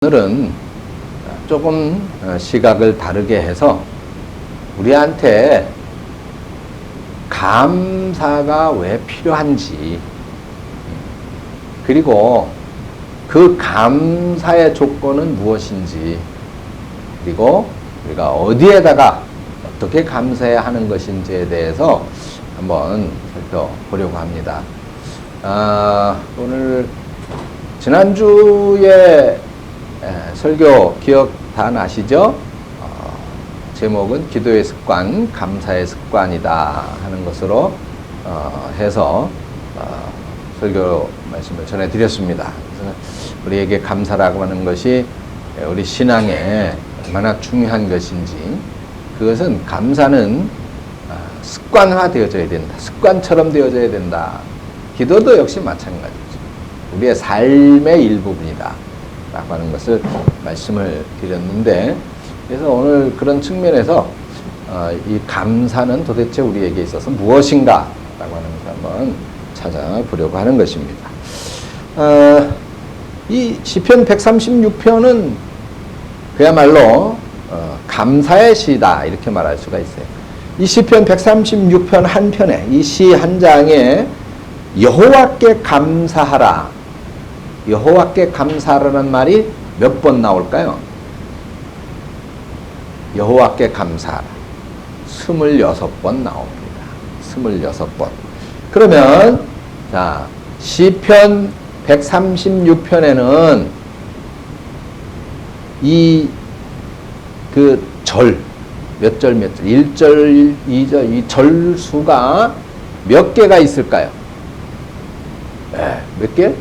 오늘은 조금 시각을 다르게 해서 우리한테 감사가 왜 필요한지, 그리고 그 감사의 조건은 무엇인지, 그리고 우리가 어디에다가 어떻게 감사해야 하는 것인지에 대해서 한번 살펴보려고 합니다. 오늘 지난주에 설교 기억 다 나시죠? 제목은 기도의 습관, 감사의 습관이다 하는 것으로 해서 설교 말씀을 전해드렸습니다. 그래서 우리에게 감사라고 하는 것이 우리 신앙에 얼마나 중요한 것인지, 그것은 감사는 습관화 되어져야 된다. 습관처럼 되어져야 된다. 기도도 역시 마찬가지죠. 우리의 삶의 일부분이다 라고 하는 것을 말씀을 드렸는데, 그래서 오늘 그런 측면에서 이 감사는 도대체 우리에게 있어서 무엇인가 라고 하는 것을 한번 찾아보려고 하는 것입니다. 이 시편 136편은 그야말로 감사의 시다 이렇게 말할 수가 있어요. 이 시편 136편 한 편에, 이 시 한 장에 여호와께 감사하라, 여호와께 감사하라는 말이 몇 번 나올까요? 여호와께 감사하라 26번 나옵니다. 26번. 그러면 자, 시편 136편에는 이 몇 절, 1절, 2절, 이 절수가 몇 개가 있을까요? 몇 개?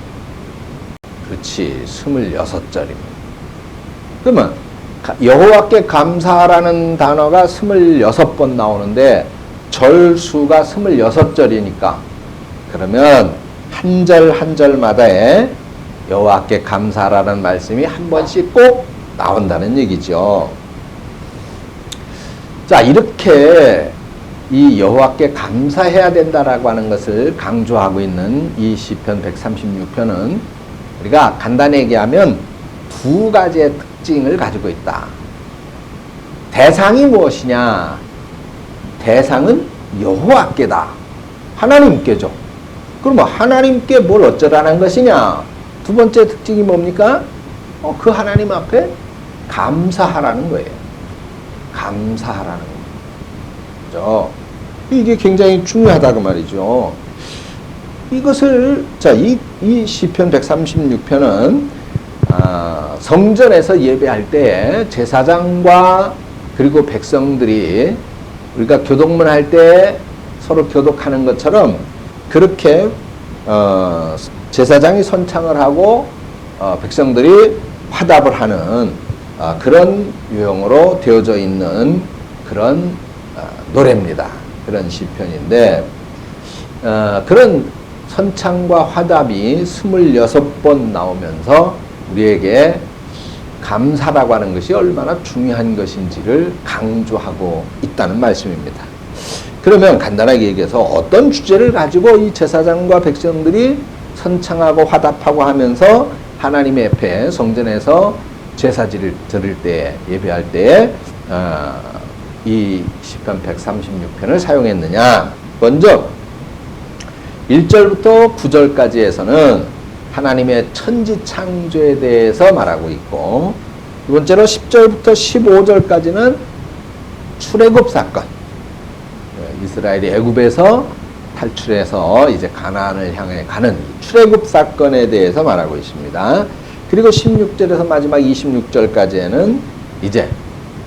그렇지, 26절입니다. 그러면 여호와께 감사라는 단어가 26번 나오는데 절수가 26절이니까 그러면 한 절 한 절마다에 여호와께 감사라는 말씀이 한 번씩 꼭 나온다는 얘기죠. 자, 이렇게 이 여호와께 감사해야 된다라고 하는 것을 강조하고 있는 이 시편 136편은 우리가 간단히 얘기하면 두 가지의 특징을 가지고 있다. 대상이 무엇이냐? 대상은 여호와께다. 하나님께죠. 그럼 하나님께 뭘 어쩌라는 것이냐? 두 번째 특징이 뭡니까? 그 하나님 앞에 감사하라는 거예요. 감사하라는 거죠. 이게 굉장히 중요하다고 말이죠. 이것을, 자, 이 시편 136편은 성전에서 예배할 때 제사장과 그리고 백성들이 우리가 교독문 할 때 서로 교독하는 것처럼 그렇게 제사장이 선창을 하고 백성들이 화답을 하는 그런 유형으로 되어져 있는 그런 노래입니다. 그런 시편인데 그런 선창과 화답이 26번 나오면서 우리에게 감사라고 하는 것이 얼마나 중요한 것인지를 강조하고 있다는 말씀입니다. 그러면 간단하게 얘기해서 어떤 주제를 가지고 이 제사장과 백성들이 선창하고 화답하고 하면서 하나님의 앞에 성전에서 제사지를 드릴 때, 예배할 때 이 시편 136편을 사용했느냐? 먼저 1절부터 9절까지에서는 하나님의 천지 창조에 대해서 말하고 있고, 두 번째로 10절부터 15절까지는 출애굽 사건, 이스라엘이 애굽에서 탈출해서 이제 가나안을 향해 가는 출애굽 사건에 대해서 말하고 있습니다. 그리고 16절에서 마지막 26절까지에는 이제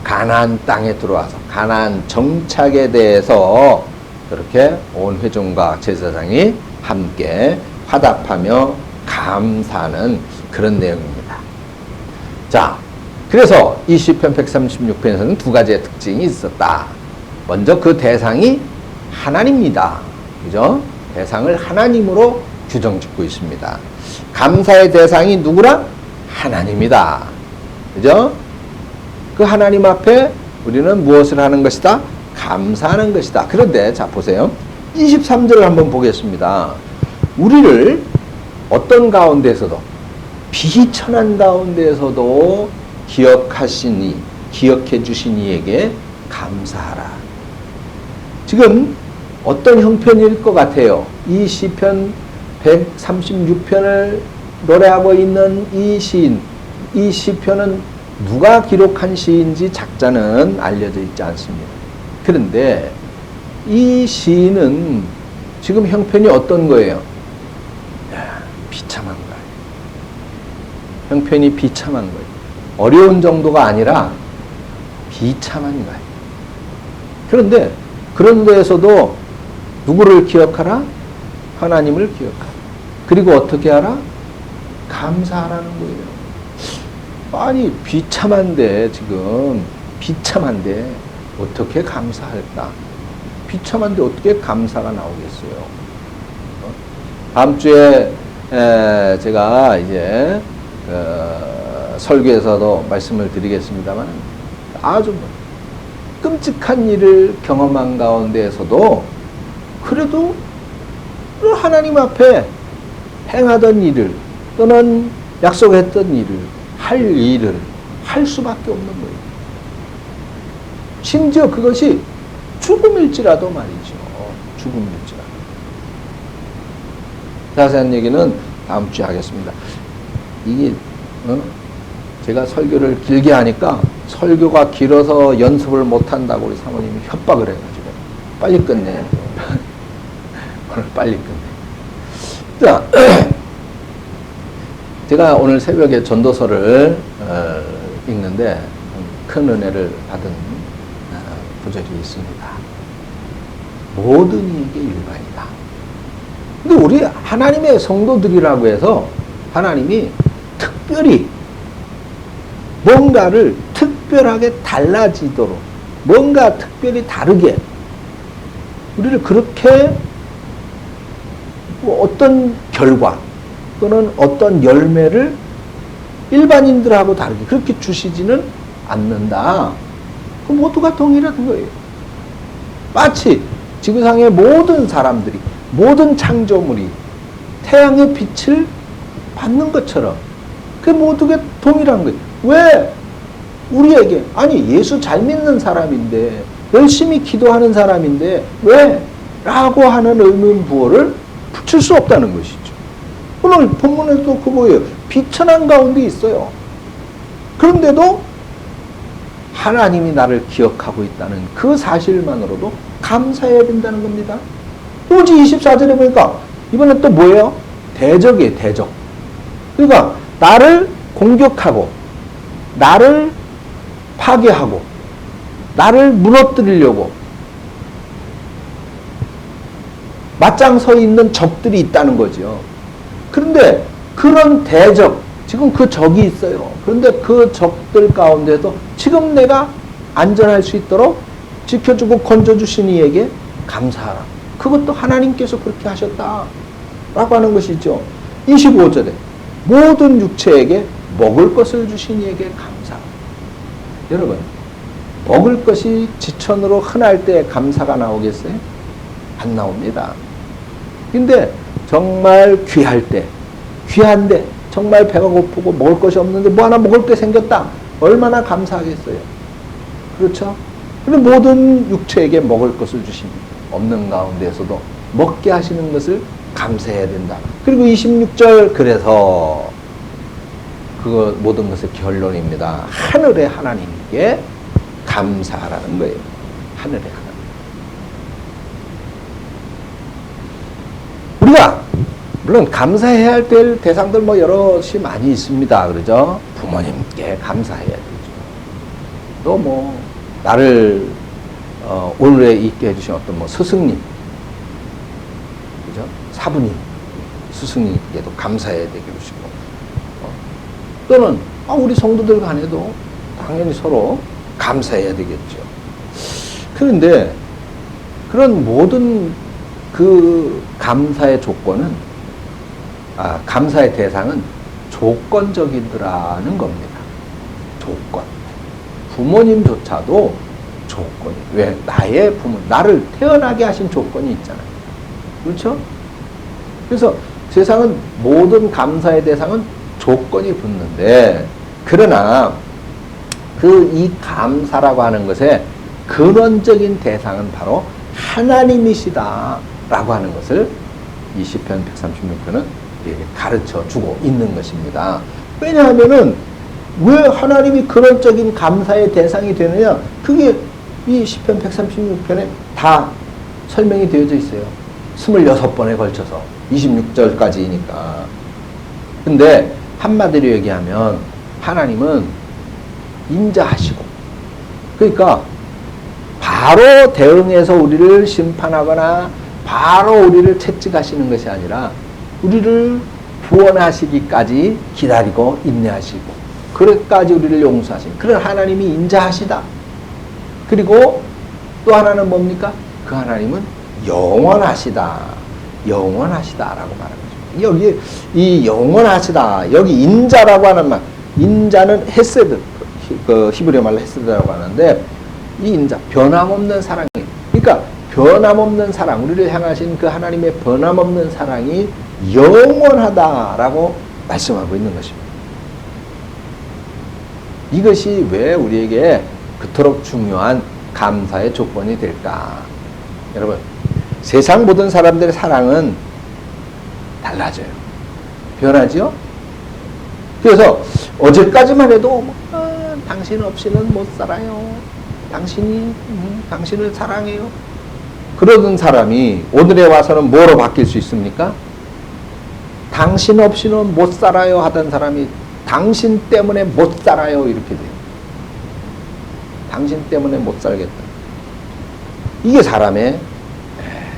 가나안 땅에 들어와서 가나안 정착에 대해서 그렇게 온 회중과 제사장이 함께 화답하며 감사하는 그런 내용입니다. 자, 그래서 이 시편 136편에서는 두 가지의 특징이 있었다. 먼저 그 대상이 하나님입니다. 그죠? 대상을 하나님으로 규정짓고 있습니다. 감사의 대상이 누구라? 하나님이다. 그죠? 그 하나님 앞에 우리는 무엇을 하는 것이다? 감사하는 것이다. 그런데 자 보세요. 23절을 한번 보겠습니다. 우리를 어떤 가운데서도 비천한 가운데에서도 기억해 주신 이에게 감사하라. 지금 어떤 형편일 것 같아요? 이 시편 136편을 노래하고 있는 이 시인, 이 시편은 누가 기록한 시인지 작자는 알려져 있지 않습니다. 그런데 이 시인은 지금 형편이 어떤 거예요? 비참한 거예요. 형편이 비참한 거예요. 어려운 정도가 아니라 비참한 거예요. 그런데 그런 데에서도 누구를 기억하라? 하나님을 기억하라. 그리고 어떻게 하라? 감사하라는 거예요. 아니 비참한데 지금 비참한데 어떻게 감사할까? 비참한데 어떻게 감사가 나오겠어요? 다음 주에 제가 이제 설교에서도 말씀을 드리겠습니다만 아주 끔찍한 일을 경험한 가운데에서도 그래도 하나님 앞에 행하던 일을 또는 약속했던 일을 할 수밖에 없는 거예요. 심지어 그것이 죽음일지라도 말이죠. 죽음일지라도. 자세한 얘기는 다음 주에 하겠습니다. 이게 제가 설교를 길게 하니까 설교가 길어서 연습을 못한다고 우리 사모님이 협박을 해가지고 빨리 끝내. 오늘 빨리 끝내. 자, 제가 오늘 새벽에 전도서를 읽는데 큰 은혜를 받은 구절이 있습니다. 모든 이에게 일반이다. 근데 우리 하나님의 성도들이라고 해서 하나님이 특별히 뭔가를 특별하게 달라지도록 뭔가 특별히 다르게 우리를 그렇게 어떤 결과 또는 어떤 열매를 일반인들하고 다르게 그렇게 주시지는 않는다. 그 모두가 동일한 거예요. 마치 지구상의 모든 사람들이 모든 창조물이 태양의 빛을 받는 것처럼 그 모두가 동일한 거예요. 왜? 우리에게 아니 예수 잘 믿는 사람인데 열심히 기도하는 사람인데 왜? 라고 하는 의문부호를 붙일 수 없다는 것이죠. 오늘 본문에도 그 뭐예요? 비천한 가운데 있어요. 그런데도 하나님이 나를 기억하고 있다는 그 사실만으로도 감사해야 된다는 겁니다. 오직 24절에 보니까 이번엔 또 뭐예요? 대적이에요. 대적. 그러니까 나를 공격하고 나를 파괴하고 나를 무너뜨리려고 맞짱 서 있는 적들이 있다는 거죠. 그런데 그런 대적, 지금 그 적이 있어요. 그런데 그 적들 가운데도 지금 내가 안전할 수 있도록 지켜주고 건져주신 이에게 감사하라. 그것도 하나님께서 그렇게 하셨다. 라고 하는 것이죠. 25절에 모든 육체에게 먹을 것을 주신 이에게 감사하라. 여러분, 먹을 것이 지천으로 흔할 때 감사가 나오겠어요? 안 나옵니다. 근데 정말 귀할 때, 귀한데 정말 배가 고프고 먹을 것이 없는데 뭐 하나 먹을 게 생겼다. 얼마나 감사하겠어요. 그렇죠? 근데 모든 육체에게 먹을 것을 주신 없는 가운데에서도 먹게 하시는 것을 감사해야 된다. 그리고 26절 그래서 그 모든 것의 결론입니다. 하늘의 하나님께 감사하라는 거예요. 하늘의 하나님. 우리가 물론 감사해야 할 대상들 뭐 여럿이 많이 있습니다. 그러죠? 부모님께 감사해야 되죠. 또 뭐 나를 오늘에 있게 해주신 어떤 뭐 스승님, 그죠? 사부님, 스승님께도 감사해야 되겠고, 또는 우리 성도들 간에도 당연히 서로 감사해야 되겠죠. 그런데 그런 모든 그 감사의 조건은 감사의 대상은 조건적이더라는 겁니다. 조건. 부모님조차도 조건이. 왜? 나의 부모, 나를 태어나게 하신 조건이 있잖아요. 그렇죠? 그래서 세상은 모든 감사의 대상은 조건이 붙는데, 그러나 이 감사라고 하는 것의 근원적인 대상은 바로 하나님이시다라고 하는 것을 이 시편 136편은 가르쳐 주고 있는 것입니다. 왜냐하면은 왜 하나님이 근원적인 감사의 대상이 되느냐? 그게 이 시편 136편에 다 설명이 되어져 있어요. 26번에 걸쳐서 26절까지니까. 근데 한마디로 얘기하면 하나님은 인자하시고, 그러니까 바로 대응해서 우리를 심판하거나 바로 우리를 채찍하시는 것이 아니라 우리를 구원하시기까지 기다리고 인내하시고 그래까지 우리를 용서하신 그런 하나님이 인자하시다. 그리고 또 하나는 뭡니까? 그 하나님은 영원하시다. 영원하시다라고 말하는 거죠. 여기 이 영원하시다. 여기 인자라고 하는 말. 인자는 헤세드. 그 히브리어 말로 헤세드라고 하는데 이 인자 변함없는 사랑이. 그러니까 변함없는 사랑. 우리를 향하신 그 하나님의 변함없는 사랑이 영원하다라고 말씀하고 있는 것입니다. 이것이 왜 우리에게 그토록 중요한 감사의 조건이 될까? 여러분, 세상 모든 사람들의 사랑은 달라져요. 변하죠? 그래서 어제까지만 해도 당신 없이는 못 살아요. 당신을 사랑해요. 그러던 사람이 오늘에 와서는 뭐로 바뀔 수 있습니까? 당신 없이는 못 살아요 하던 사람이 당신 때문에 못 살아요 이렇게 돼요. 당신 때문에 못 살겠다. 이게 사람의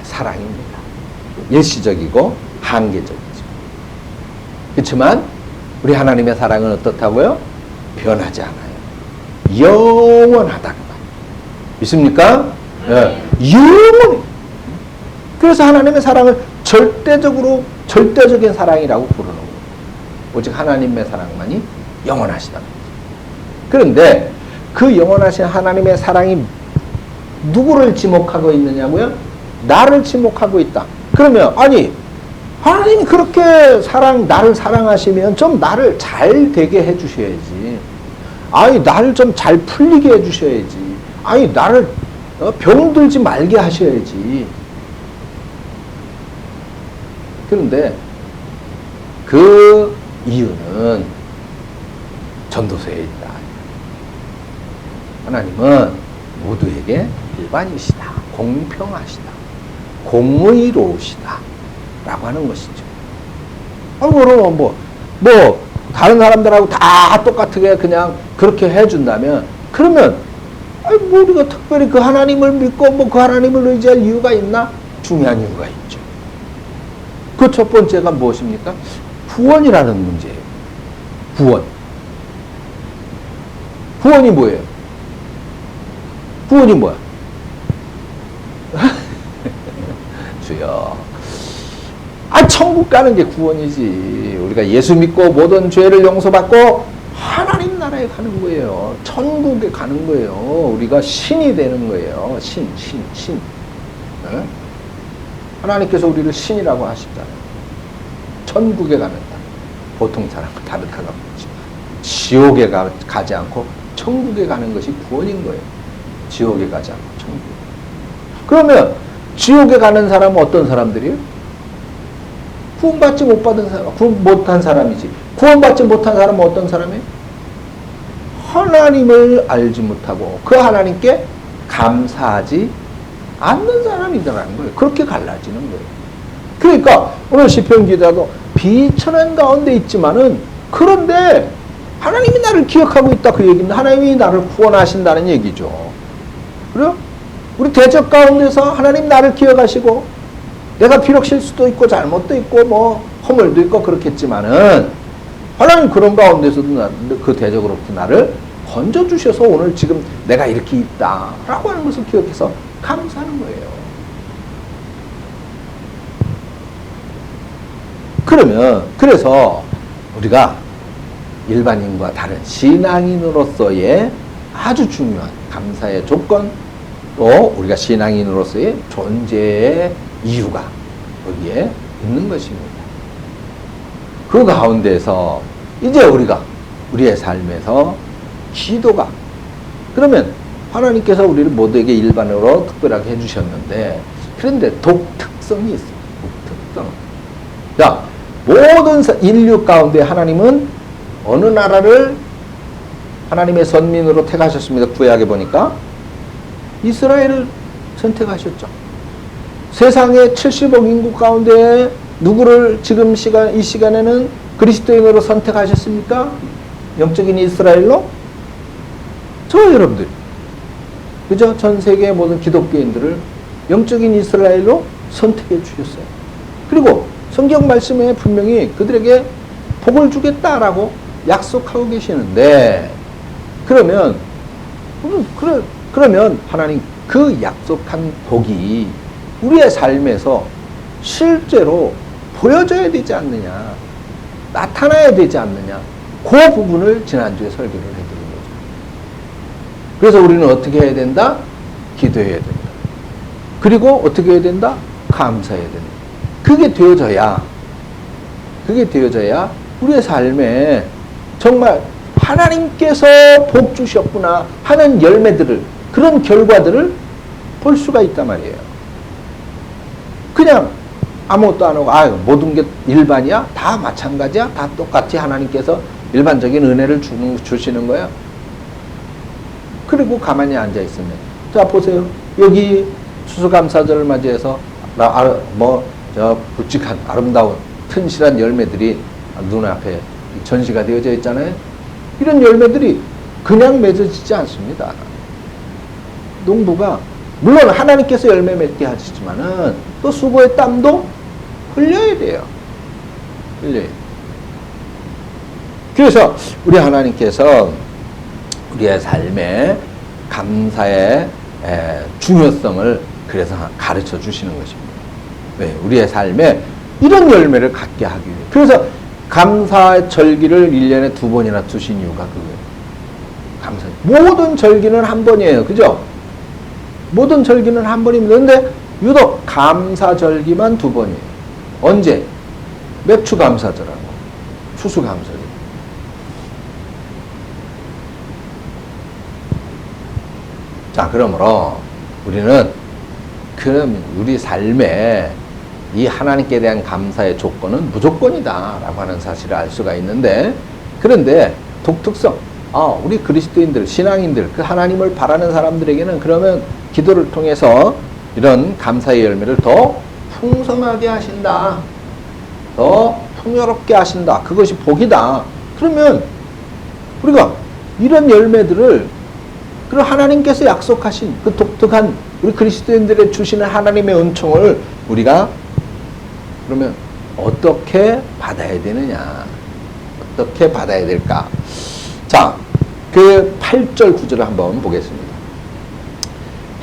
사랑입니다. 일시적이고 한계적이죠. 그렇지만 우리 하나님의 사랑은 어떻다고요? 변하지 않아요. 영원하다 그 말. 믿습니까? 영원히. 그래서 하나님의 사랑을 절대적인 사랑이라고 부르는 거예요. 오직 하나님의 사랑만이 영원하시다. 그런데 그 영원하신 하나님의 사랑이 누구를 지목하고 있느냐고요? 나를 지목하고 있다. 그러면 아니 하나님이 그렇게 나를 사랑하시면 좀 나를 잘 되게 해주셔야지. 아니 나를 좀 잘 풀리게 해주셔야지. 아니 나를 병들지 말게 하셔야지. 그런데 그 이유는 전도서에 있다. 하나님은 모두에게 일반이시다. 공평하시다. 공의로우시다. 라고 하는 것이죠. 그러면 다른 사람들하고 다 똑같게 그냥 그렇게 해준다면, 그러면, 우리가 특별히 그 하나님을 믿고 그 하나님을 의지할 이유가 있나? 중요한 이유가 있죠. 그 첫 번째가 무엇입니까? 구원이라는 문제예요. 구원. 구원이 뭐예요? 구원이 뭐야? 주여. 천국 가는 게 구원이지. 우리가 예수 믿고 모든 죄를 용서받고 하나님 나라에 가는 거예요. 천국에 가는 거예요. 우리가 신이 되는 거예요. 신. 네? 하나님께서 우리를 신이라고 하시잖아요. 천국에 가는 다. 보통 사람과 다르다고 하죠. 지옥에 가지 않고 천국에 가는 것이 구원인 거예요. 지옥에 가지 않고 천국. 그러면 지옥에 가는 사람은 어떤 사람들이에요? 구원받지 못한 사람이지. 구원받지 못한 사람은 어떤 사람이에요? 하나님을 알지 못하고 그 하나님께 감사하지 않는 사람이더라는 거예요. 그렇게 갈라지는 거예요. 그러니까 오늘 시편 기자도 비천한 가운데 있지만은, 그런데 하나님이 나를 기억하고 있다 그 얘기는 하나님이 나를 구원하신다는 얘기죠. 그래요? 우리 대적 가운데서 하나님 나를 기억하시고, 내가 비록 실수도 있고 잘못도 있고 허물도 있고 그렇겠지만은 하나님 그런 가운데서도 그 대적으로부터 나를 건져주셔서 오늘 지금 내가 이렇게 있다라고 하는 것을 기억해서 감사하는 거예요. 그래서 우리가 일반인과 다른 신앙인으로서의 아주 중요한 감사의 조건, 또 우리가 신앙인으로서의 존재의 이유가 여기에 있는 것입니다. 그 가운데서 이제 우리가 우리의 삶에서 기도가, 그러면 하나님께서 우리를 모두에게 일반으로 특별하게 해주셨는데, 그런데 독특성이 있어요. 독특성. 자, 모든 인류 가운데 하나님은 어느 나라를 하나님의 선민으로 택하셨습니다. 구약에 보니까 이스라엘을 선택하셨죠. 세상의 70억 인구 가운데 누구를 지금 이 시간에는 그리스도인으로 선택하셨습니까? 영적인 이스라엘로? 저 여러분들, 그죠? 전 세계의 모든 기독교인들을 영적인 이스라엘로 선택해 주셨어요. 그리고 성경 말씀에 분명히 그들에게 복을 주겠다라고 약속하고 계시는데, 그러면 하나님 그 약속한 복이 우리의 삶에서 실제로 보여져야 되지 않느냐, 나타나야 되지 않느냐, 그 부분을 지난주에 설교를 해드린 거죠. 그래서 우리는 어떻게 해야 된다? 기도해야 된다. 그리고 어떻게 해야 된다? 감사해야 된다. 그게 되어져야 우리의 삶에 정말 하나님께서 복 주셨구나 하는 열매들을, 그런 결과들을 볼 수가 있단 말이에요. 그냥 아무것도 안 하고 모든 게 일반이야? 다 마찬가지야? 다 똑같이 하나님께서 일반적인 은혜를 주시는 거야? 그리고 가만히 앉아 있으면, 자 보세요. 여기 추수감사절을 맞이해서 굵직한 아름다운 튼실한 열매들이 눈앞에 전시가 되어져 있잖아요. 이런 열매들이 그냥 맺어지지 않습니다. 농부가 물론 하나님께서 열매 맺게 하시지만은 또 수고의 땀도 흘려야 돼요. 그래서 우리 하나님께서 우리의 삶에 감사의 중요성을 그래서 가르쳐 주시는 것입니다. 왜? 우리의 삶에 이런 열매를 갖게 하기 위해. 그래서 감사 절기를 1년에 2번이나 두신 이유가 그거예요. 감사. 모든 절기는 한 번이에요. 그죠? 모든 절기는 한 번입니다. 그런데 유독 감사 절기만 2번이에요. 언제? 맥추감사절하고 추수감사절. 자, 그러므로 우리는 우리 삶에 이 하나님께 대한 감사의 조건은 무조건이다 라고 하는 사실을 알 수가 있는데, 그런데 독특성, 우리 그리스도인들, 신앙인들, 그 하나님을 바라는 사람들에게는 그러면 기도를 통해서 이런 감사의 열매를 더 풍성하게 하신다, 더 풍요롭게 하신다, 그것이 복이다. 그러면 우리가 이런 열매들을, 그리고 하나님께서 약속하신 그 독특한 우리 그리스도인들의 주시는 하나님의 은총을 우리가 그러면 어떻게 받아야 되느냐, 어떻게 받아야 될까? 자, 그 8절 9절을 한번 보겠습니다.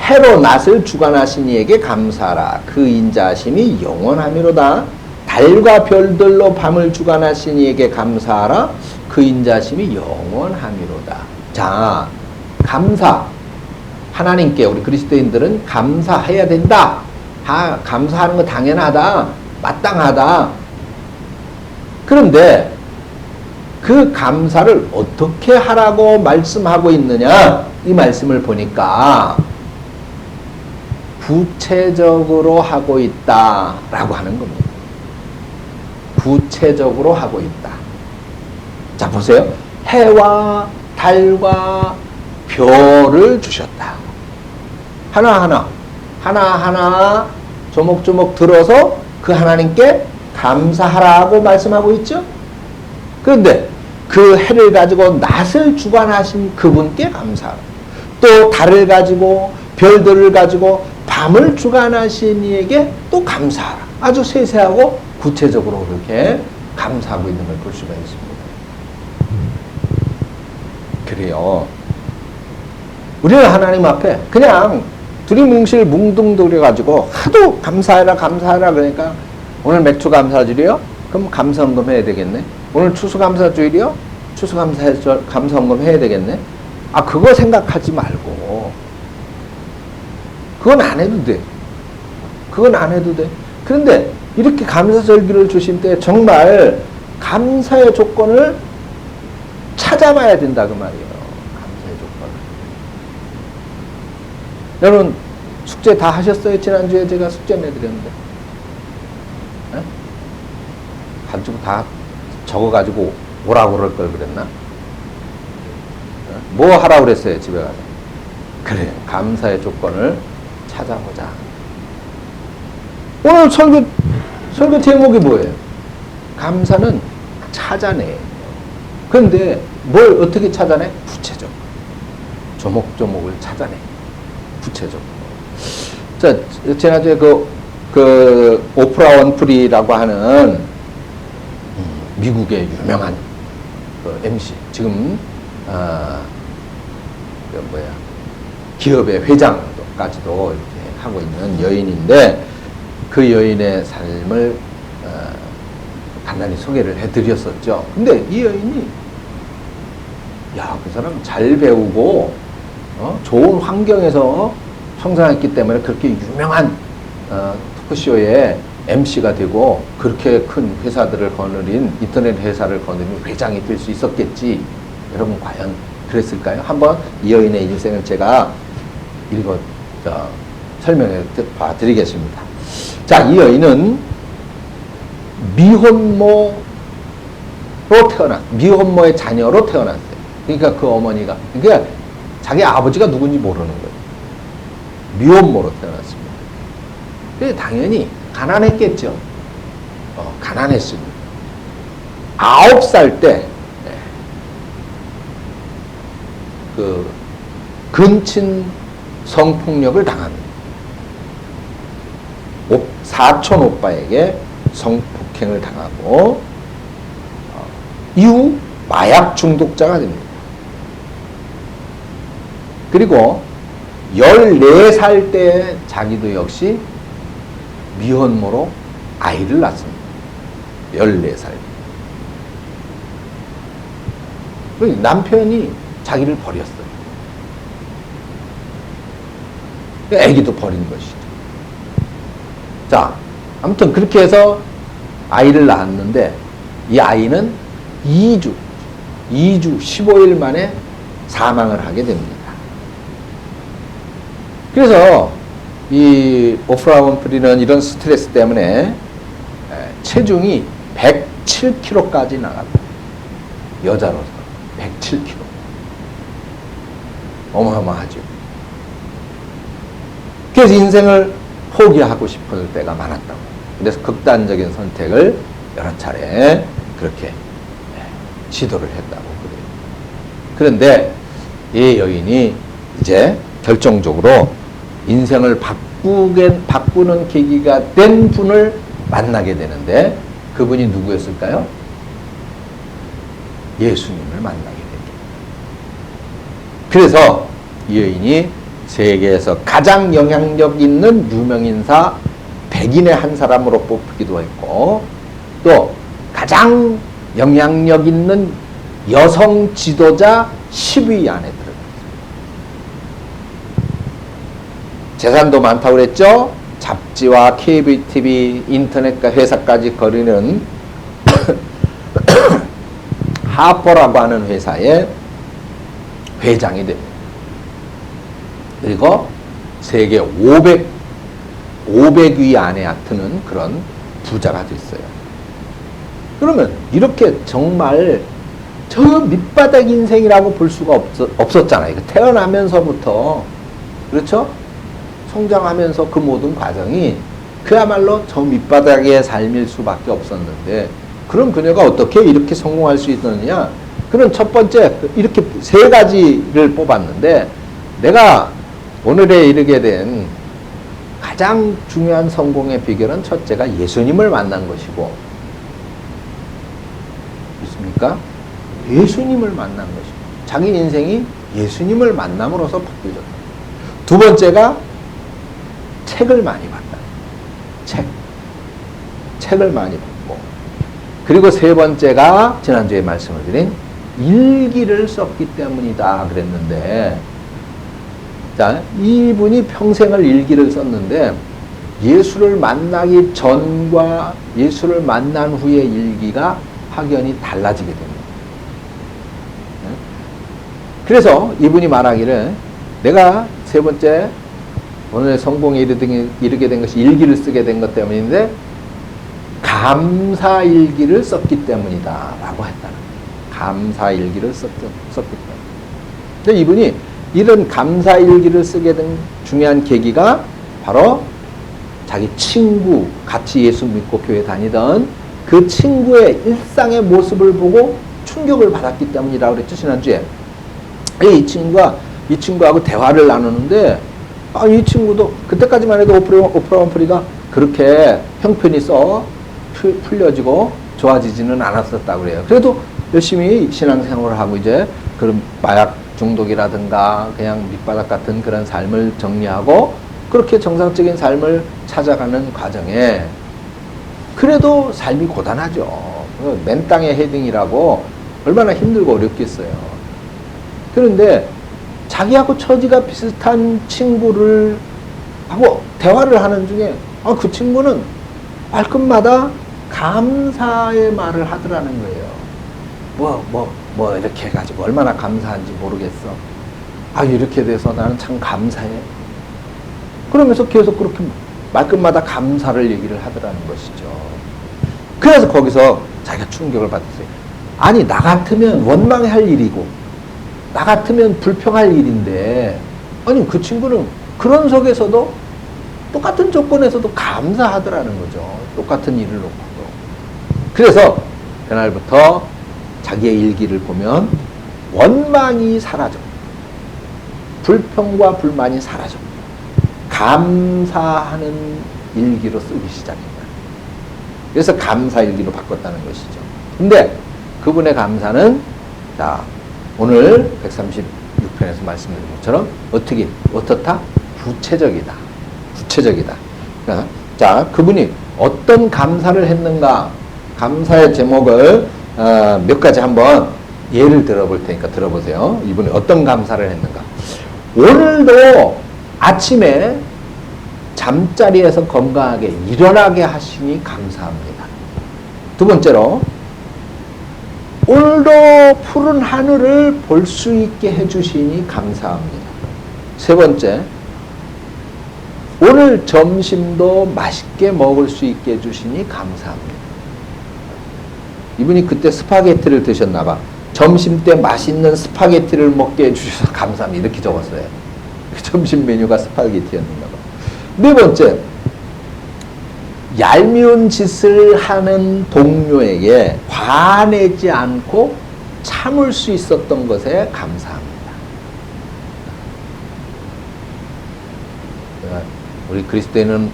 해로 낫을 주관하신 이에게 감사하라. 그 인자하심이 영원하미로다. 달과 별들로 밤을 주관하신 이에게 감사하라. 그 인자하심이 영원하미로다. 자, 감사. 하나님께 우리 그리스도인들은 감사해야 된다. 감사하는 거 당연하다. 마땅하다. 그런데 그 감사를 어떻게 하라고 말씀하고 있느냐? 이 말씀을 보니까 구체적으로 하고 있다라고 하는 겁니다. 구체적으로 하고 있다. 자, 보세요. 해와 달과 별을 주셨다. 하나하나 조목조목 들어서 그 하나님께 감사하라고 말씀하고 있죠. 그런데 그 해를 가지고 낫을 주관하신 그분께 감사하라. 또 달을 가지고 별들을 가지고 밤을 주관하신 이에게 또 감사하라. 아주 세세하고 구체적으로 그렇게 감사하고 있는 걸 볼 수가 있습니다. 그래요. 우리는 하나님 앞에 그냥 두리뭉실 뭉둥거려가지고 하도 감사해라 그러니까 오늘 맥추감사주일이요? 그럼 감사헌금 해야 되겠네. 오늘 추수감사주일이요? 감사헌금 해야 되겠네. 그거 생각하지 말고 그건 안 해도 돼. 그런데 이렇게 감사절기를 주신 때 정말 감사의 조건을 찾아봐야 된다 그 말이에요. 감사의 조건을. 여러분 숙제 다 하셨어요? 지난주에 제가 숙제 내드렸는데 네? 가지고 다 적어가지고 오라고 그럴 걸 그랬나? 뭐 하라고 그랬어요 집에 가서? 그래 감사의 조건을 찾아보자. 오늘 설교 제목이 뭐예요? 감사는 찾아내. 그런데 뭘 어떻게 찾아내? 구체적으로. 조목조목을 찾아내. 구체적으로. 자, 지난주에 그 오프라 원프리라고 하는 미국의 유명한 그 MC, 지금 기업의 회장까지도 이렇게 하고 있는 여인인데 그 여인의 삶을 간단히 소개를 해드렸었죠. 근데 이 여인이 그 사람 잘 배우고 좋은 환경에서 성장했기 때문에 그렇게 유명한 토크쇼의 MC가 되고 그렇게 큰 회사들을 거느린 인터넷 회사를 거느린 회장이 될 수 있었겠지. 여러분 과연 그랬을까요? 한번 이 여인의 인생을 제가 설명해 봐드리겠습니다. 자, 이 여인은 미혼모의 자녀로 태어났어요. 그러니까 그 어머니가, 그러니까 자기 아버지가 누군지 모르는 거예요. 미혼모로 태어났습니다. 그래서 당연히 가난했겠죠. 가난했습니다. 9살 때, 근친 성폭력을 당합니다. 사촌 오빠에게 성폭행을 당하고, 이후 마약 중독자가 됩니다. 그리고 14살 때 자기도 역시 미혼모로 아이를 낳습니다. 14살. 남편이 자기를 버렸어요. 애기도 버린 것이죠. 자, 아무튼 그렇게 해서 아이를 낳았는데 이 아이는 2주 15일 만에 사망을 하게 됩니다. 그래서 이 오프라 윈프리는 이런 스트레스 때문에 체중이 107kg까지 나갑니다. 여자로서 107kg. 어마어마하죠. 그래서 인생을 포기하고 싶을 때가 많았다고. 그래서 극단적인 선택을 여러 차례 그렇게 시도를 했다고 그래요. 그런데 이 여인이 이제 결정적으로 인생을 바꾸는 계기가 된 분을 만나게 되는데 그분이 누구였을까요? 예수님을 만나게 됩니다. 그래서 이 여인이 세계에서 가장 영향력 있는 유명인사 100인의 한 사람으로 뽑히기도 했고 또 가장 영향력 있는 여성 지도자 10위 안에 들어갔습니다. 재산도 많다고 그랬죠? 잡지와 케이블 TV, 인터넷과 회사까지 거리는 하퍼라고 하는 회사의 회장이 됩니다. 그리고 세계 500위 안에 드는 그런 부자가 됐어요. 그러면 이렇게 정말 저 밑바닥 인생이라고 볼 수가 없었잖아요. 태어나면서부터 그렇죠? 성장하면서 그 모든 과정이 그야말로 저 밑바닥의 삶일 수밖에 없었는데 그럼 그녀가 어떻게 이렇게 성공할 수 있느냐? 그는 첫 번째 이렇게 세 가지를 뽑았는데 내가 오늘에 이르게 된 가장 중요한 성공의 비결은 첫째가 예수님을 만난 것이고 있습니까? 예수님을 만난 것이고 자기 인생이 예수님을 만남으로써 바뀌어졌다. 두 번째가 책을 많이 봤다. 책을 많이 봤고 그리고 세 번째가 지난주에 말씀을 드린 일기를 썼기 때문이다 그랬는데 자, 이분이 평생을 일기를 썼는데 예수를 만나기 전과 예수를 만난 후의 일기가 확연히 달라지게 됩니다. 그래서 이분이 말하기를 내가 세 번째 오늘 성공에 이르게 된 것이 일기를 쓰게 된 것 때문인데 감사일기를 썼기 때문이다 라고 했다는 거예요. 감사일기를 썼기 때문에. 근데 이분이 이런 감사일기를 쓰게 된 중요한 계기가 바로 자기 친구, 같이 예수 믿고 교회 다니던 그 친구의 일상의 모습을 보고 충격을 받았기 때문이라고 그랬죠, 지난주에. 이 친구하고 대화를 나누는데, 이 친구도 그때까지만 해도 오프라 윈프리가 그렇게 형편이 풀려지고 좋아지지는 않았었다고 그래요. 그래도 열심히 신앙생활을 하고 이제 그런 마약 중독이라든가 그냥 밑바닥 같은 그런 삶을 정리하고 그렇게 정상적인 삶을 찾아가는 과정에 그래도 삶이 고단하죠. 맨 땅의 헤딩이라고 얼마나 힘들고 어렵겠어요. 그런데 자기하고 처지가 비슷한 친구를 하고 대화를 하는 중에 그 친구는 말끝마다 감사의 말을 하더라는 거예요. 뭐 이렇게 해가지고 얼마나 감사한지 모르겠어. 이렇게 돼서 나는 참 감사해. 그러면서 계속 그렇게 말끝마다 감사를 얘기를 하더라는 것이죠. 그래서 거기서 자기가 충격을 받았어요. 아니, 나 같으면 원망할 일이고 나 같으면 불평할 일인데 아니 그 친구는 그런 속에서도 똑같은 조건에서도 감사하더라는 거죠. 똑같은 일을 놓고도. 그래서 그날부터 자기의 일기를 보면 원망이 사라져. 불평과 불만이 사라져. 감사하는 일기로 쓰기 시작합니다. 그래서 감사일기로 바꿨다는 것이죠. 근데 그분의 감사는 오늘 136편에서 말씀드린 것처럼 어떻다? 구체적이다. 자, 그분이 어떤 감사를 했는가? 감사의 제목을 몇 가지 한번 예를 들어볼 테니까 들어보세요. 이분이 어떤 감사를 했는가? 오늘도 아침에 잠자리에서 건강하게 일어나게 하시니 감사합니다. 두 번째로 오늘도 푸른 하늘을 볼 수 있게 해주시니 감사합니다. 세 번째, 오늘 점심도 맛있게 먹을 수 있게 해주시니 감사합니다. 이분이 그때 스파게티를 드셨나봐. 점심 때 맛있는 스파게티를 먹게 해주셔서 감사합니다. 이렇게 적었어요. 점심 메뉴가 스파게티였는가봐. 네 번째, 얄미운 짓을 하는 동료에게 화내지 않고 참을 수 있었던 것에 감사합니다. 우리 그리스도인은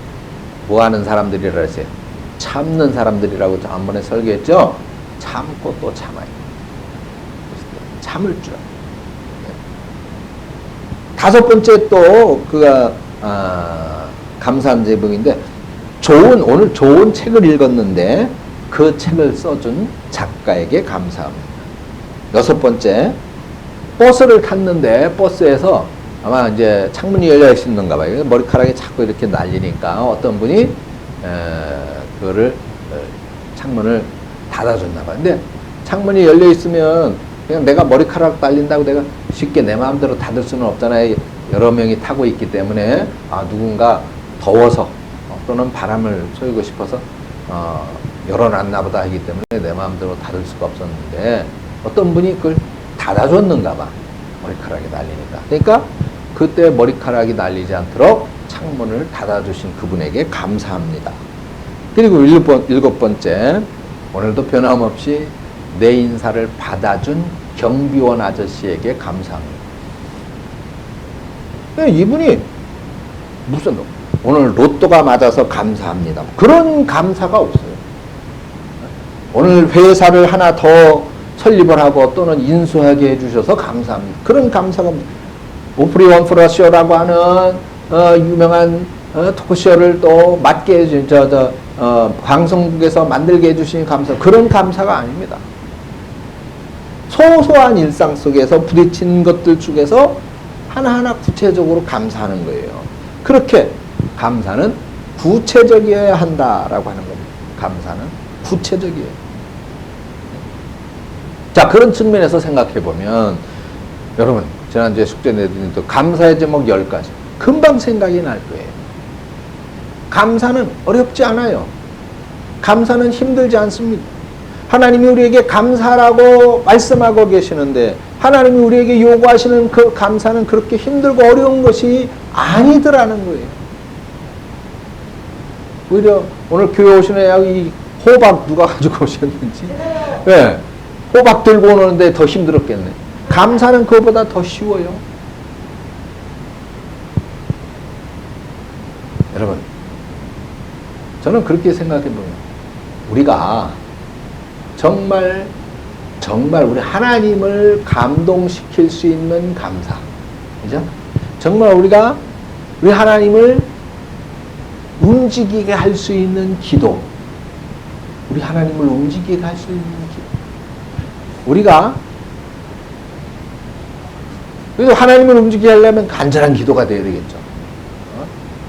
뭐 하는 사람들이라 했어요? 참는 사람들이라고 지난번에 설교했죠? 참고 또 참아요. 참을 줄. 다섯 번째 또 그가 감사한 제목인데 오늘 좋은 책을 읽었는데 그 책을 써준 작가에게 감사합니다. 여섯 번째, 버스를 탔는데 버스에서 아마 이제 창문이 열려 있었는가 봐요. 머리카락이 자꾸 이렇게 날리니까 어떤 분이 그거를 창문을 닫아줬나 봐요. 근데 창문이 열려 있으면 그냥 내가 머리카락 날린다고 내가 쉽게 내 마음대로 닫을 수는 없잖아요. 여러 명이 타고 있기 때문에 누군가 더워서 또는 바람을 쏘이고 싶어서 열어놨나 보다 하기 때문에 내 마음대로 닫을 수가 없었는데 어떤 분이 그걸 닫아줬는가 봐. 머리카락이 날리니까. 그러니까 그때 머리카락이 날리지 않도록 창문을 닫아주신 그분에게 감사합니다. 그리고 일곱 번째, 오늘도 변함없이 내 인사를 받아준 경비원 아저씨에게 감사합니다. 이분이 무슨 오늘 로또가 맞아서 감사합니다. 그런 감사가 없어요. 오늘 회사를 하나 더 설립을 하고 또는 인수하게 해주셔서 감사합니다. 그런 감사가 오프리 원프라 쇼라고 하는 유명한 토크쇼를 또 맡게 해주신 방송국에서 만들게 해주신 감사, 그런 감사가 아닙니다. 소소한 일상 속에서 부딪힌 것들 중에서 하나하나 구체적으로 감사하는 거예요. 그렇게 감사는 구체적이어야 한다라고 하는 겁니다. 감사는 구체적이에요. 자, 그런 측면에서 생각해 보면 여러분, 지난주에 숙제 내드린 또 감사의 제목 10가지. 금방 생각이 날 거예요. 감사는 어렵지 않아요. 감사는 힘들지 않습니다. 하나님이 우리에게 감사라고 말씀하고 계시는데 하나님이 우리에게 요구하시는 그 감사는 그렇게 힘들고 어려운 것이 아니더라는 거예요. 오히려 오늘 교회 오시는 이 호박 누가 가지고 오셨는지, 네, 호박 들고 오는데 더 힘들었겠네. 감사는 그거보다 더 쉬워요. 여러분, 저는 그렇게 생각해 보면 우리가 정말 우리 하나님을 감동시킬 수 있는 감사, 그죠? 정말 우리가 우리 하나님을 움직이게 할 수 있는 기도, 우리 하나님을 움직이게 할 수 있는 기도. 우리가 그래도 하나님을 움직이게 하려면 간절한 기도가 되어야 되겠죠.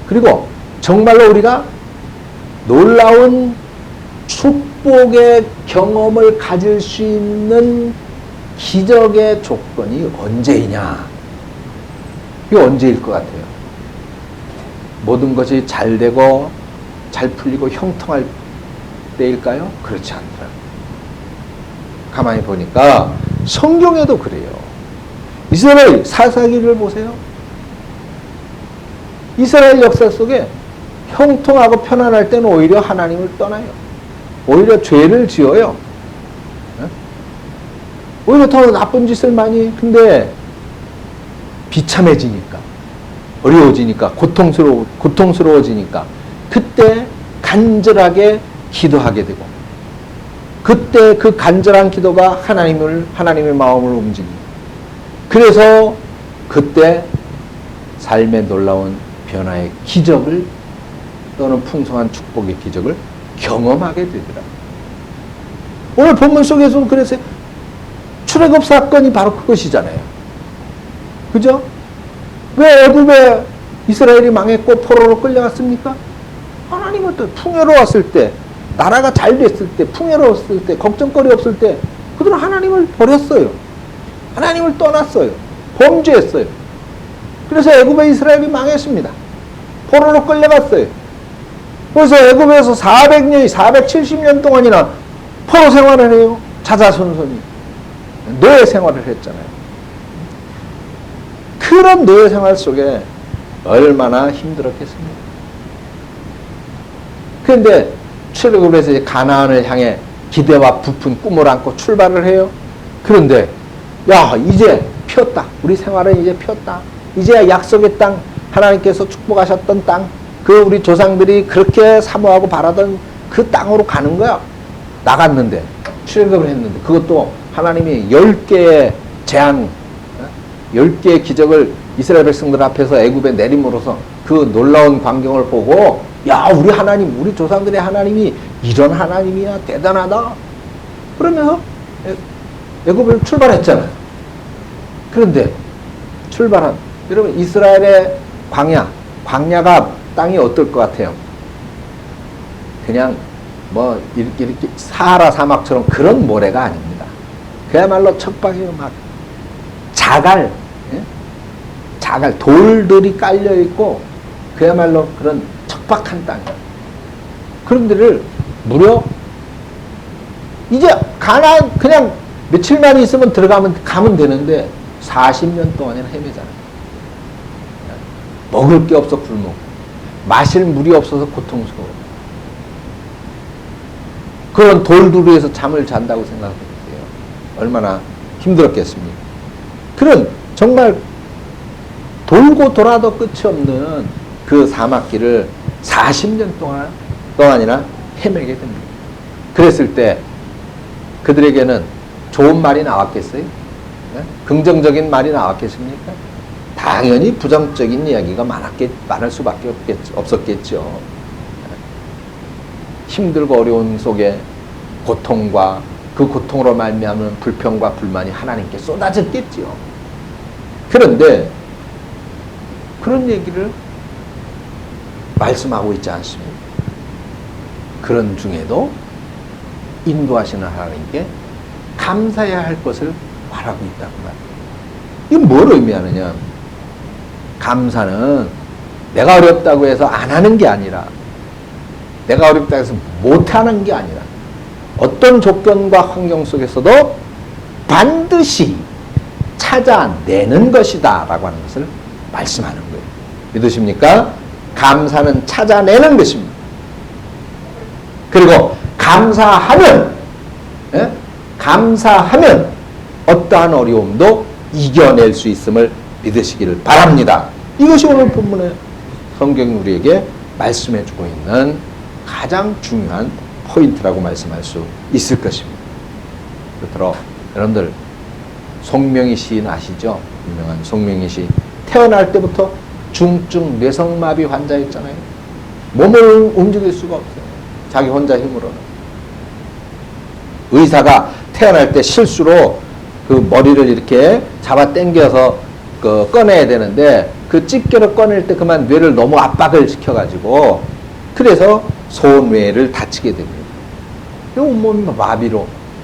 그리고 정말로 우리가 놀라운 축복의 경험을 가질 수 있는 기적의 조건이 언제이냐? 이게 언제일 것 같아요? 모든 것이 잘 되고 잘 풀리고 형통할 때일까요? 그렇지 않더라고요. 가만히 보니까 성경에도 그래요. 이스라엘 사사기를 보세요. 이스라엘 역사 속에 형통하고 편안할 때는 오히려 하나님을 떠나요. 오히려 죄를 지어요. 오히려 더 나쁜 짓을 많이. 근데 비참해지니까, 어려워지니까, 고통스러워지니까 그때 간절하게 기도하게 되고, 그때 그 간절한 기도가 하나님의 마음을 움직이고, 그래서 그때 삶의 놀라운 변화의 기적을 또는 풍성한 축복의 기적을 경험하게 되더라. 오늘 본문 속에서는 그래서 출애굽 사건이 바로 그것이잖아요. 그죠? 왜 애굽에 이스라엘이 망했고 포로로 끌려갔습니까? 하나님은 또 풍요로웠을 때, 나라가 잘 됐을 때, 풍요로웠을 때, 걱정거리 없을 때 그들은 하나님을 버렸어요. 하나님을 떠났어요. 범죄했어요. 그래서 애굽의 이스라엘이 망했습니다. 포로로 끌려갔어요. 그래서 애굽에서 470년 동안이나 포로 생활을 해요. 자자손손이. 노예 생활을 했잖아요. 그런 노예 생활 속에 얼마나 힘들었겠습니까? 그런데 출애굽에서 이제 가나안을 향해 기대와 부푼 꿈을 안고 출발을 해요. 그런데 야, 이제 폈다. 우리 생활은 이제 폈다. 이제 약속의 땅, 하나님께서 축복하셨던 땅, 그 우리 조상들이 그렇게 사모하고 바라던 그 땅으로 가는 거야. 나갔는데, 출애굽을 했는데, 그것도 하나님이 10개의 재앙, 10개의 기적을 이스라엘 백성들 앞에서 애굽에 내림으로써 그 놀라운 광경을 보고, 야, 우리 하나님, 우리 조상들의 하나님이 이런 하나님이야, 대단하다. 그러면서 애굽을 출발했잖아요. 그런데 여러분, 이스라엘의 광야가 땅이 어떨 것 같아요? 그냥 뭐 이렇게 사하라 사막처럼 그런 모래가 아닙니다. 그야말로 척박이고 막 자갈, 돌들이 깔려 있고 그야말로 그런 척박한 땅이에요. 그런 데를 무려 이제 가나안 그냥 며칠만 있으면 가면 되는데 40년 동안이나 헤매잖아요. 먹을 게 없어 굶어. 마실 물이 없어서 고통스러워. 그런 돌두루에서 잠을 잔다고 생각해보세요. 얼마나 힘들었겠습니까? 그런 정말 돌고 돌아도 끝이 없는 그 사막길을 40년 동안이나 헤매게 됩니다. 그랬을 때 그들에게는 좋은 말이 나왔겠어요? 네? 긍정적인 말이 나왔겠습니까? 당연히 부정적인 이야기가 많을 수밖에 없었겠죠. 힘들고 어려운 속에 고통과 그 고통으로 말미암은 불평과 불만이 하나님께 쏟아졌겠지요. 그런데 그런 얘기를 말씀하고 있지 않습니까? 그런 중에도 인도하시는 하나님께 감사해야 할 것을 말하고 있다고 말합니다. 이건 뭘 의미하느냐? 감사는 내가 어렵다고 해서 안 하는 게 아니라, 내가 어렵다고 해서 못하는 게 아니라, 어떤 조건과 환경 속에서도 반드시 찾아내는 것이다 라고 하는 것을 말씀하는 거예요. 믿으십니까? 감사는 찾아내는 것입니다. 그리고 감사하면 어떠한 어려움도 이겨낼 수 있음을 믿으시기를 바랍니다. 이것이 오늘 본문의 성경이 우리에게 말씀해 주고 있는 가장 중요한 포인트라고 말씀할 수 있을 것입니다. 그렇더러 여러분들 송명희 시인 아시죠? 유명한 송명희 시. 태어날 때부터 중증 뇌성마비 환자였잖아요. 몸을 움직일 수가 없어요. 자기 혼자 힘으로는. 의사가 태어날 때 실수로 그 머리를 이렇게 잡아 당겨서 꺼내야 되는데 그 집게로 꺼낼 때 그만 뇌를 너무 압박을 시켜가지고 그래서 소뇌를 다치게 됩니다. 온몸이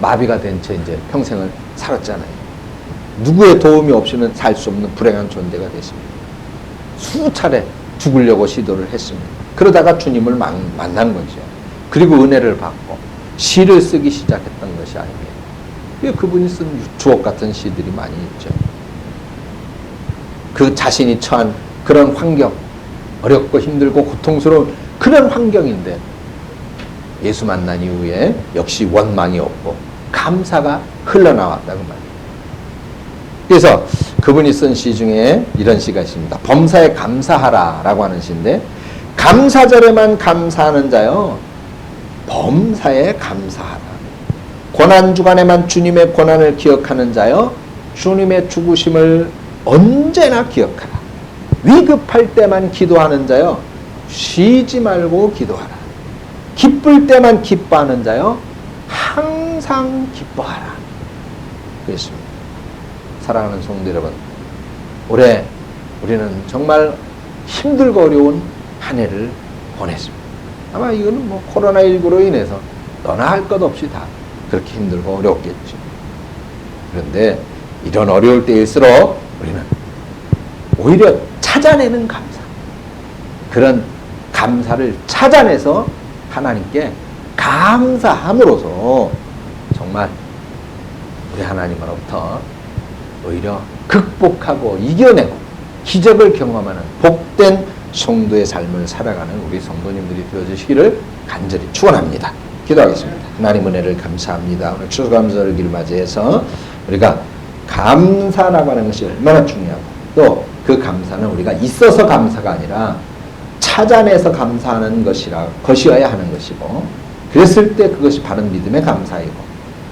마비가 된 채 이제 평생을 살았잖아요. 누구의 도움이 없이는 살 수 없는 불행한 존재가 됐습니다. 수차례 죽으려고 시도를 했습니다. 그러다가 주님을 만난 거죠. 그리고 은혜를 받고 시를 쓰기 시작했던 것이 아니에요. 그분이 쓴 주옥 같은 시들이 많이 있죠. 그 자신이 처한 그런 환경, 어렵고 힘들고 고통스러운 그런 환경인데 예수 만난 이후에 역시 원망이 없고 감사가 흘러나왔다고 말이에요. 그래서 그분이 쓴 시 중에 이런 시가 있습니다. 범사에 감사하라 라고 하는 시인데, 감사절에만 감사하는 자요 범사에 감사하라. 고난주간에만 주님의 고난을 기억하는 자요 주님의 죽으심을 언제나 기억하라. 위급할 때만 기도하는 자요 쉬지 말고 기도하라. 기쁠 때만 기뻐하는 자요 항상 기뻐하라. 그렇습니다. 사랑하는 성도 여러분, 올해 우리는 정말 힘들고 어려운 한 해를 보냈습니다. 아마 이거는 코로나19로 인해서 너나 할 것 없이 다 그렇게 힘들고 어렵겠죠. 그런데 이런 어려울 때일수록 우리는 오히려 찾아내는 감사, 그런 감사를 찾아내서 하나님께 감사함으로써 정말 우리 하나님으로부터 오히려 극복하고 이겨내고 기적을 경험하는 복된 성도의 삶을 살아가는 우리 성도님들이 되어주시기를 간절히 축원합니다. 기도하겠습니다. 하나님 은혜를 감사합니다. 오늘 추수감사절기를 맞이해서 우리가 감사라고 하는 것이 얼마나 중요하고 또 그 감사는 우리가 있어서 감사가 아니라 찾아내서 감사하는 것이어야 하는 것이고, 그랬을 때 그것이 바른 믿음의 감사이고,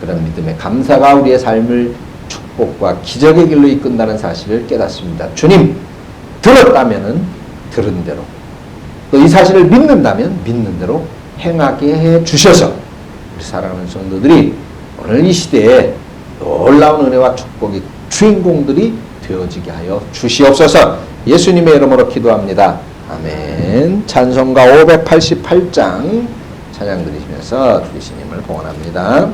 그런 믿음의 감사가 우리의 삶을 축복과 기적의 길로 이끈다는 사실을 깨닫습니다. 주님, 들었다면 들은 대로, 또 이 사실을 믿는다면 믿는 대로 행하게 해 주셔서 우리 사랑하는 성도들이 오늘 이 시대에 놀라운 은혜와 축복의 주인공들이 되어지게 하여 주시옵소서. 예수님의 이름으로 기도합니다. 아멘. 찬송가 588장 찬양 드리시면서 주시님을 봉헌합니다.